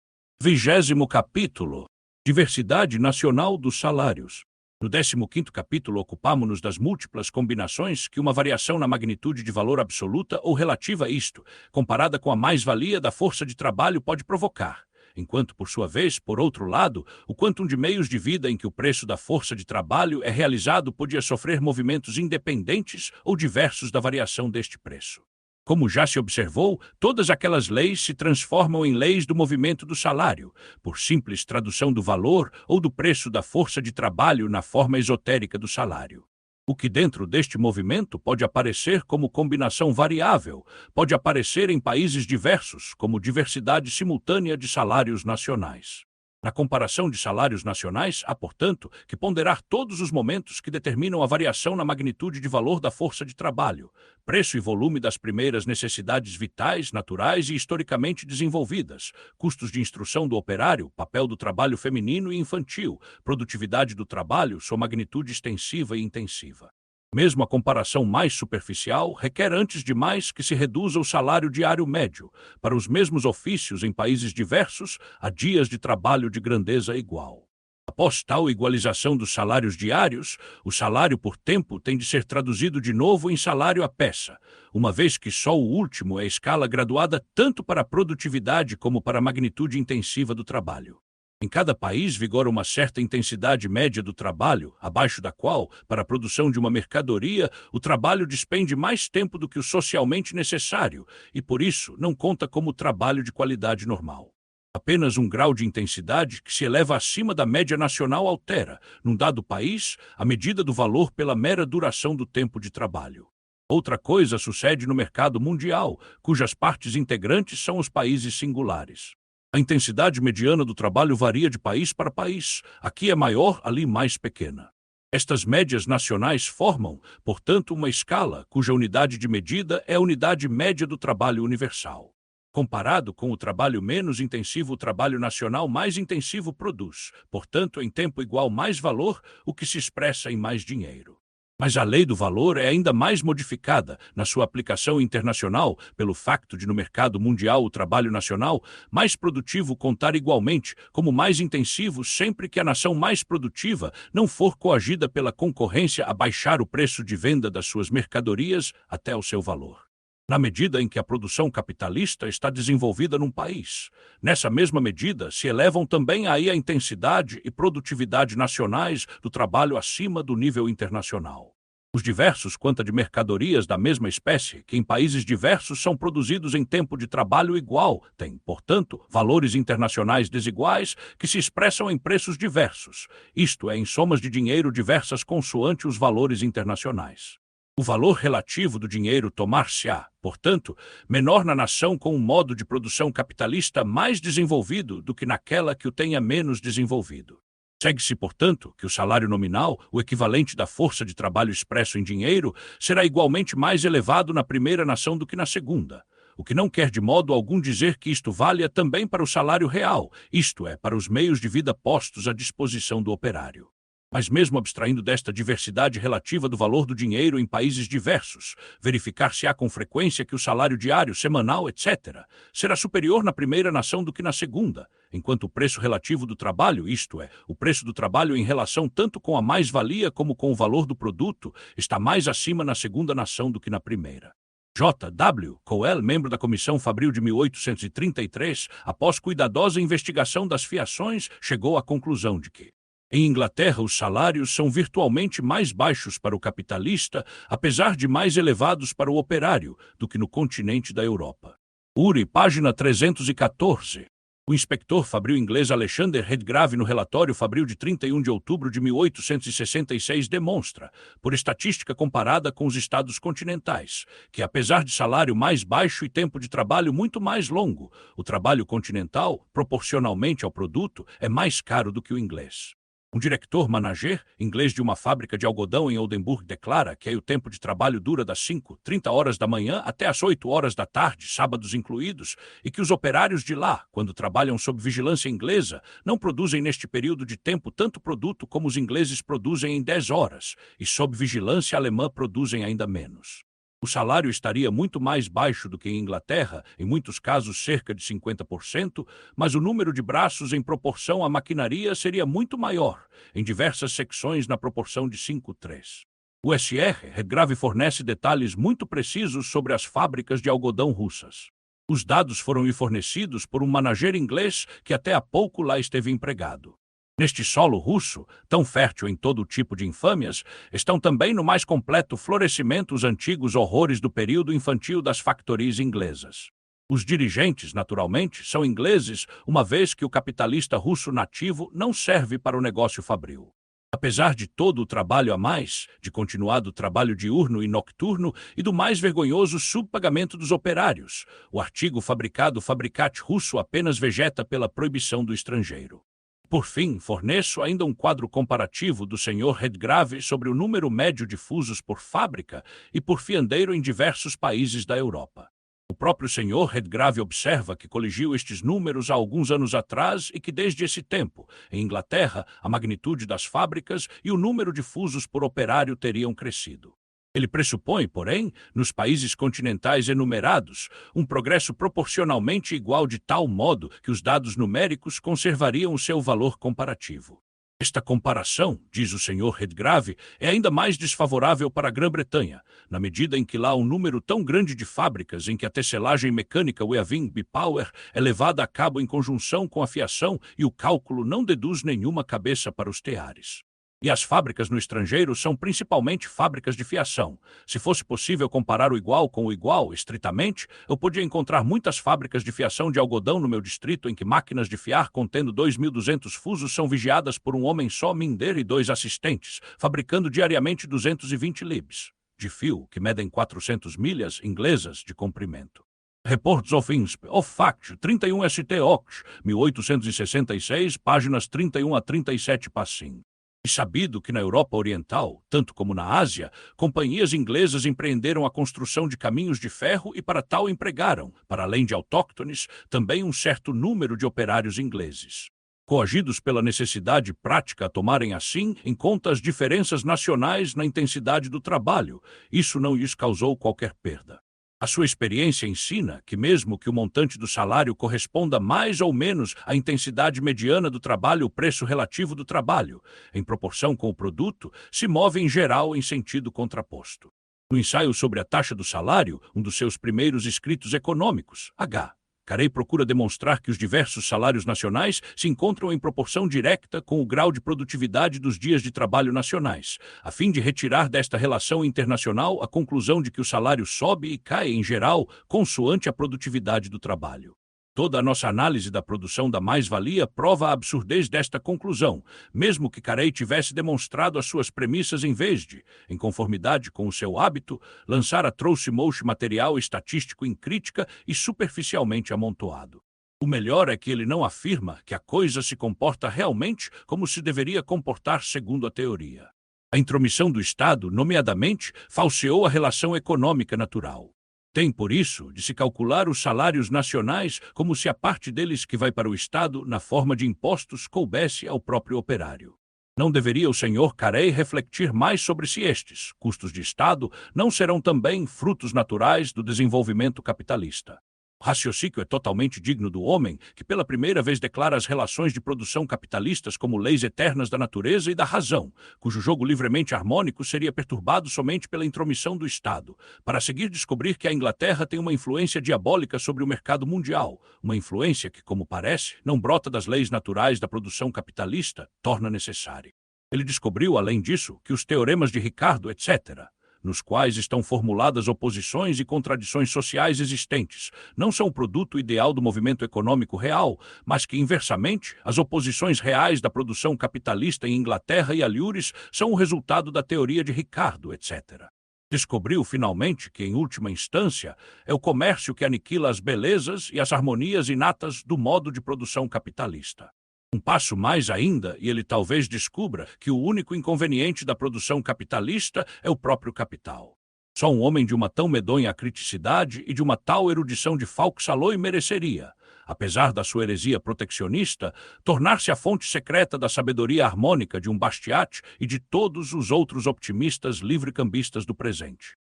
20º capítulo. Diversidade nacional dos salários. No 15º capítulo ocupamo-nos das múltiplas combinações que uma variação na magnitude de valor absoluta ou relativa a isto, comparada com a mais-valia da força de trabalho pode provocar, enquanto, por sua vez, por outro lado, o quantum de meios de vida em que o preço da força de trabalho é realizado podia sofrer movimentos independentes ou diversos da variação deste preço. Como já se observou, todas aquelas leis se transformam em leis do movimento do salário, por simples tradução do valor ou do preço da força de trabalho na forma esotérica do salário. O que dentro deste movimento pode aparecer como combinação variável, pode aparecer em países diversos como diversidade simultânea de salários nacionais. Na comparação de salários nacionais, há, portanto, que ponderar todos os momentos que determinam a variação na magnitude de valor da força de trabalho, preço e volume das primeiras necessidades vitais, naturais e historicamente desenvolvidas, custos de instrução do operário, papel do trabalho feminino e infantil, produtividade do trabalho, sua magnitude extensiva e intensiva. Mesmo a comparação mais superficial requer antes de mais que se reduza o salário diário médio, para os mesmos ofícios em países diversos, a dias de trabalho de grandeza igual. Após tal igualização dos salários diários, o salário por tempo tem de ser traduzido de novo em salário à peça, uma vez que só o último é escala graduada tanto para a produtividade como para a magnitude intensiva do trabalho. Em cada país vigora uma certa intensidade média do trabalho, abaixo da qual, para a produção de uma mercadoria, o trabalho despende mais tempo do que o socialmente necessário e, por isso, não conta como trabalho de qualidade normal. Apenas um grau de intensidade que se eleva acima da média nacional altera, num dado país, a medida do valor pela mera duração do tempo de trabalho. Outra coisa sucede no mercado mundial, cujas partes integrantes são os países singulares. A intensidade mediana do trabalho varia de país para país. Aqui é maior, ali mais pequena. Estas médias nacionais formam, portanto, uma escala cuja unidade de medida é a unidade média do trabalho universal. Comparado com o trabalho menos intensivo, o trabalho nacional mais intensivo produz, portanto, em tempo igual mais valor, o que se expressa em mais dinheiro. Mas a lei do valor é ainda mais modificada na sua aplicação internacional pelo facto de, no mercado mundial, o trabalho nacional mais produtivo contar igualmente como mais intensivo sempre que a nação mais produtiva não for coagida pela concorrência a baixar o preço de venda das suas mercadorias até o seu valor. Na medida em que a produção capitalista está desenvolvida num país, nessa mesma medida se elevam também aí a intensidade e produtividade nacionais do trabalho acima do nível internacional. Os diversos quanta de mercadorias da mesma espécie, que em países diversos são produzidos em tempo de trabalho igual, têm, portanto, valores internacionais desiguais que se expressam em preços diversos, isto é, em somas de dinheiro diversas consoante os valores internacionais. O valor relativo do dinheiro tomar-se-á, portanto, menor na nação com um modo de produção capitalista mais desenvolvido do que naquela que o tenha menos desenvolvido. Segue-se, portanto, que o salário nominal, o equivalente da força de trabalho expresso em dinheiro, será igualmente mais elevado na primeira nação do que na segunda, o que não quer de modo algum dizer que isto valha também para o salário real, isto é, para os meios de vida postos à disposição do operário. Mas mesmo abstraindo desta diversidade relativa do valor do dinheiro em países diversos, verificar-se-á com frequência que o salário diário, semanal, etc., será superior na primeira nação do que na segunda, enquanto o preço relativo do trabalho, isto é, o preço do trabalho em relação tanto com a mais-valia como com o valor do produto, está mais acima na segunda nação do que na primeira. J. W. Cowell, membro da Comissão Fabril de 1833, após cuidadosa investigação das fiações, chegou à conclusão de que em Inglaterra, os salários são virtualmente mais baixos para o capitalista, apesar de mais elevados para o operário, do que no continente da Europa. Urey, página 314. O inspector fabril inglês Alexander Redgrave, no relatório fabril de 31 de outubro de 1866, demonstra, por estatística comparada com os estados continentais, que apesar de salário mais baixo e tempo de trabalho muito mais longo, o trabalho continental, proporcionalmente ao produto, é mais caro do que o inglês. Um diretor manager, inglês de uma fábrica de algodão em Oldenburg, declara que aí o tempo de trabalho dura das 5:30 horas da manhã até as 8 horas da tarde, sábados incluídos, e que os operários de lá, quando trabalham sob vigilância inglesa, não produzem neste período de tempo tanto produto como os ingleses produzem em 10 horas, e sob vigilância alemã produzem ainda menos. O salário estaria muito mais baixo do que em Inglaterra, em muitos casos cerca de 50%, mas o número de braços em proporção à maquinaria seria muito maior, em diversas secções na proporção de 5:3. O S.R. Redgrave fornece detalhes muito precisos sobre as fábricas de algodão russas. Os dados foram lhe fornecidos por um manager inglês que até há pouco lá esteve empregado. Neste solo russo, tão fértil em todo tipo de infâmias, estão também no mais completo florescimento os antigos horrores do período infantil das factorias inglesas. Os dirigentes, naturalmente, são ingleses, uma vez que o capitalista russo nativo não serve para o negócio fabril. Apesar de todo o trabalho a mais, de continuado trabalho diurno e nocturno e do mais vergonhoso subpagamento dos operários, o artigo fabricate russo apenas vegeta pela proibição do estrangeiro. Por fim, forneço ainda um quadro comparativo do Sr. Redgrave sobre o número médio de fusos por fábrica e por fiandeiro em diversos países da Europa. O próprio Sr. Redgrave observa que coligiu estes números há alguns anos atrás e que desde esse tempo, em Inglaterra, a magnitude das fábricas e o número de fusos por operário teriam crescido. Ele pressupõe, porém, nos países continentais enumerados, um progresso proporcionalmente igual de tal modo que os dados numéricos conservariam o seu valor comparativo. Esta comparação, diz o Sr. Redgrave, é ainda mais desfavorável para a Grã-Bretanha, na medida em que lá há um número tão grande de fábricas em que a tecelagem mecânica Weaving Bipower é levada a cabo em conjunção com a fiação e o cálculo não deduz nenhuma cabeça para os teares. E as fábricas no estrangeiro são principalmente fábricas de fiação. Se fosse possível comparar o igual com o igual, estritamente, eu podia encontrar muitas fábricas de fiação de algodão no meu distrito em que máquinas de fiar contendo 2.200 fusos são vigiadas por um homem só minder e 2 assistentes, fabricando diariamente 220 libs de fio, que medem 400 milhas inglesas de comprimento. Reports of Insp. of Fact, 31 St. Oct, 1866, páginas 31 a 37 passim. E sabido que na Europa Oriental, tanto como na Ásia, companhias inglesas empreenderam a construção de caminhos de ferro e para tal empregaram, para além de autóctones, também um certo número de operários ingleses. Coagidos pela necessidade prática a tomarem assim em conta as diferenças nacionais na intensidade do trabalho, isso não lhes causou qualquer perda. A sua experiência ensina que mesmo que o montante do salário corresponda mais ou menos à intensidade mediana do trabalho, o preço relativo do trabalho, em proporção com o produto, se move em geral em sentido contraposto. No ensaio sobre a taxa do salário, um dos seus primeiros escritos econômicos, H. Carey procura demonstrar que os diversos salários nacionais se encontram em proporção direta com o grau de produtividade dos dias de trabalho nacionais, a fim de retirar desta relação internacional a conclusão de que o salário sobe e cai em geral consoante a produtividade do trabalho. Toda a nossa análise da produção da mais-valia prova a absurdez desta conclusão, mesmo que Carey tivesse demonstrado as suas premissas em vez de, em conformidade com o seu hábito, lançar a trouxe-moche material estatístico em crítica e superficialmente amontoado. O melhor é que ele não afirma que a coisa se comporta realmente como se deveria comportar segundo a teoria. A intromissão do Estado, nomeadamente, falseou a relação econômica natural. Tem, por isso, de se calcular os salários nacionais como se a parte deles que vai para o Estado, na forma de impostos, coubesse ao próprio operário. Não deveria o Sr. Carey refletir mais sobre se estes, custos de Estado, não serão também frutos naturais do desenvolvimento capitalista. O raciocínio é totalmente digno do homem, que pela primeira vez declara as relações de produção capitalistas como leis eternas da natureza e da razão, cujo jogo livremente harmônico seria perturbado somente pela intromissão do Estado, para a seguir descobrir que a Inglaterra tem uma influência diabólica sobre o mercado mundial, uma influência que, como parece, não brota das leis naturais da produção capitalista, torna necessária. Ele descobriu, além disso, que os teoremas de Ricardo, etc., nos quais estão formuladas oposições e contradições sociais existentes, não são o produto ideal do movimento econômico real, mas que, inversamente, as oposições reais da produção capitalista em Inglaterra e alhures são o resultado da teoria de Ricardo, etc. Descobriu, finalmente, que, em última instância, é o comércio que aniquila as belezas e as harmonias inatas do modo de produção capitalista. Um passo mais ainda, e ele talvez descubra que o único inconveniente da produção capitalista é o próprio capital. Só um homem de uma tão medonha criticidade e de uma tal erudição de Falk-Saloy mereceria, apesar da sua heresia proteccionista, tornar-se a fonte secreta da sabedoria harmônica de um Bastiat e de todos os outros optimistas livre-cambistas do presente.